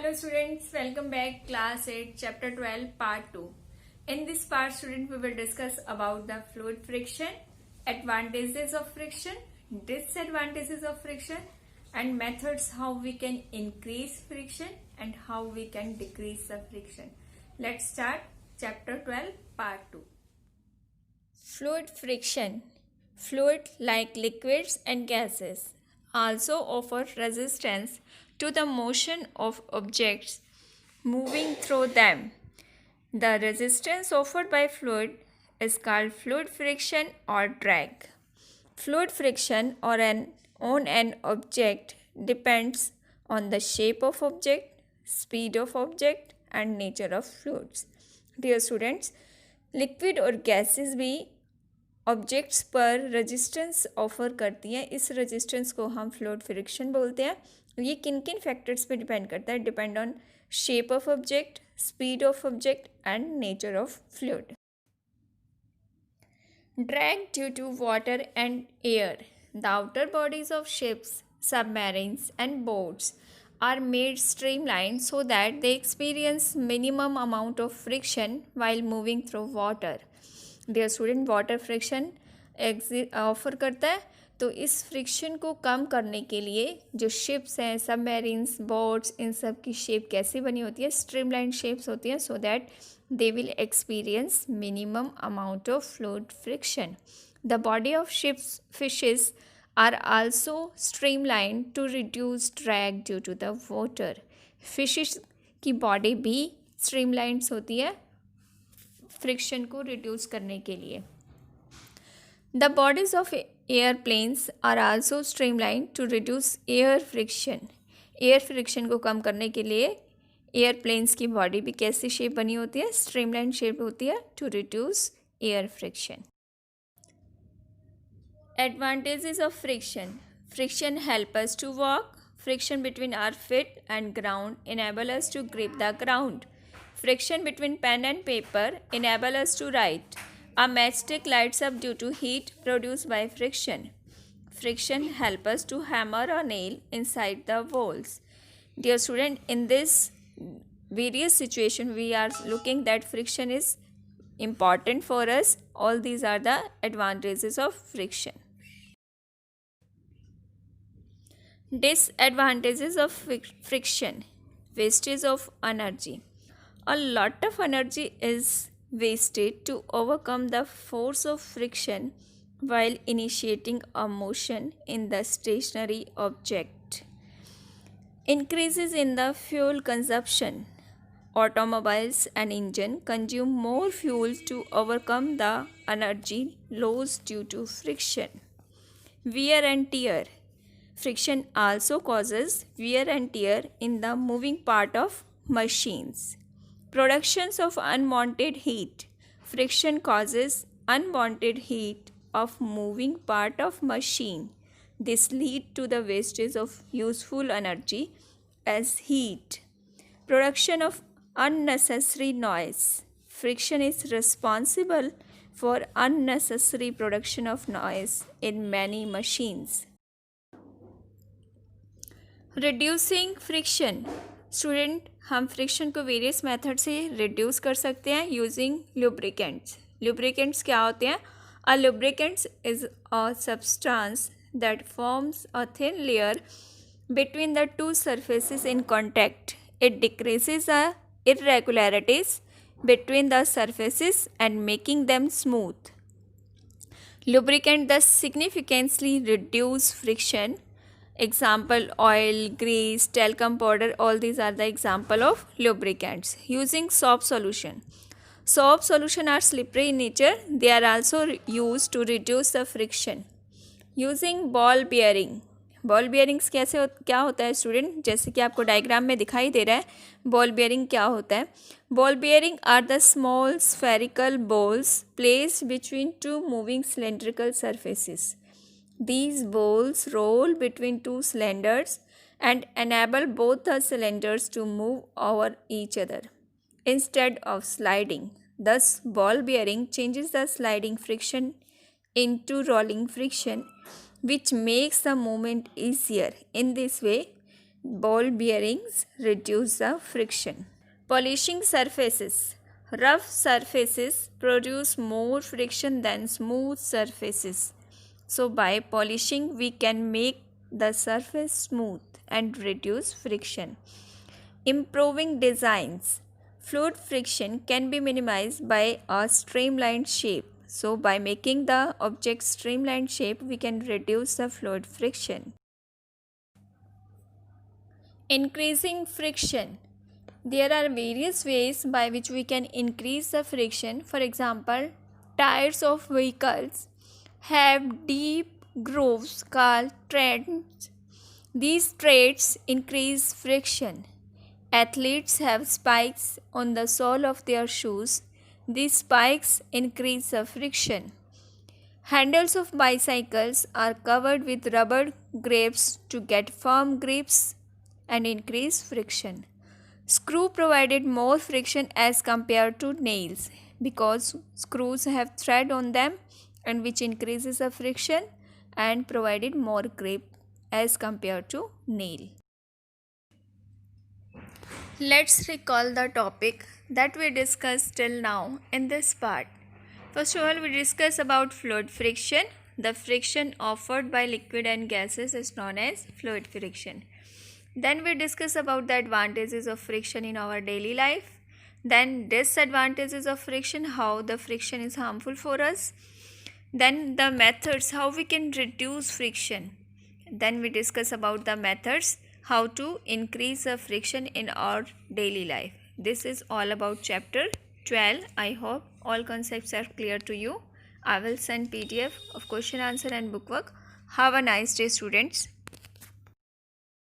Hello students, welcome back class 8 chapter 12 part 2. In this part student we will discuss about the fluid friction, advantages of friction, disadvantages of friction and methods how we can increase friction and how we can decrease the friction. Let's start chapter 12 part 2. Fluid friction. Fluid like liquids and gases also offer resistance to the motion of objects moving through them. The resistance offered by fluid is called fluid friction or drag. Fluid friction on an object depends on the shape of object, speed of object and nature of fluids. Dear students, liquid और gases भी objects पर resistance offer करती हैं. इस resistance को हम fluid friction बोलते हैं. ये किन किन फैक्टर्स पे डिपेंड करता है? Depend on shape of object, speed of object and nature of fluid. Drag due to water and air. The outer bodies of ships, submarines and boats are made streamlined so that they experience minimum amount of friction while moving through water. Dear student, water friction offer करता है. तो इस friction को कम करने के लिए जो शिप्स हैं, सबमरीन्स, बोट्स, इन सब की शेप कैसी बनी होती है? स्ट्रीमलाइन शेप्स होती हैं so that they will experience minimum amount of fluid friction. The body of ships fishes are also streamline to reduce drag due to the water. Fishes की body भी स्ट्रीमलाइंस होती है फ्रिक्शन को reduce करने के लिए. The bodies of airplanes are also streamline to reduce air friction. Air friction को कम करने के लिए एयरप्लेन्स की बॉडी भी कैसी शेप बनी होती है? स्ट्रीमलाइन शेप होती है to reduce air friction. Advantages of friction. Friction help us to walk. Friction between our feet and ground enable us to grip the ground. Friction between pen and paper enable us to write. A matchstick lights up due to heat produced by friction. Friction help us to hammer a nail inside the walls. Dear student, in this various situation we are looking that friction is important for us. All these are the advantages of friction. Disadvantages of friction. Wastage of energy. A lot of energy is wasted to overcome the force of friction while initiating a motion in the stationary object. Increases in the fuel consumption. Automobiles and engine consume more fuel to overcome the energy loss due to friction. Wear and tear. Friction also causes wear and tear in the moving part of machines. Productions of unwanted heat. Friction causes unwanted heat of moving part of machine. This lead to the wastage of useful energy as heat. Production of unnecessary noise. Friction is responsible for unnecessary production of noise in many machines. Reducing friction. Student, हम friction को various method से reduce कर सकते हैं using lubricants. Lubricants क्या होते हैं? A lubricants is a substance that forms a thin layer between the two surfaces in contact. It decreases the irregularities between the surfaces and making them smooth. Lubricant thus significantly reduce friction. Example, oil, grease, talcum powder, all these are the example of lubricants. Using soap solution. Soap solution are slippery in nature. They are also used to reduce the friction. Using ball bearing. Ball bearings क्या होता है student? जैसे कि आपको diagram में दिखाई दे रहा है, बॉल बेयरिंग क्या होता है? Ball bearing are the small spherical balls placed between two moving cylindrical surfaces. These balls roll between two cylinders and enable both the cylinders to move over each other instead of sliding. Thus, ball bearing changes the sliding friction into rolling friction, which makes the movement easier. In this way, Ball bearings reduce the friction. Polishing surfaces. Rough surfaces produce more friction than smooth surfaces. So by polishing we can make the surface smooth and reduce friction. Improving designs. Fluid friction can be minimized by a streamlined shape. So by making the object streamlined shape, we can reduce the fluid friction. Increasing friction. There are various ways by which we can increase the friction. For example, tires of vehicles have deep grooves called treads. These treads increase friction. Athletes have spikes on the sole of their shoes. These spikes increase the friction. Handles of bicycles are covered with rubber grips to get firm grips and increase friction. Screw provided more friction as compared to nails because screws have thread on them and which increases the friction and provided more grip as compared to nail. Let's recall the topic that we discussed till now in this part. First of all, we discuss about fluid friction. The friction offered by liquid and gases is known as fluid friction. Then we discuss about the advantages of friction in our daily life. Then disadvantages of friction, how the friction is harmful for us. Then the methods, how we can reduce friction. Then we discuss about the methods, how to increase the friction in our daily life. This is all about chapter 12. I hope all concepts are clear to you. I will send PDF of question answer and bookwork. Have a nice day, students.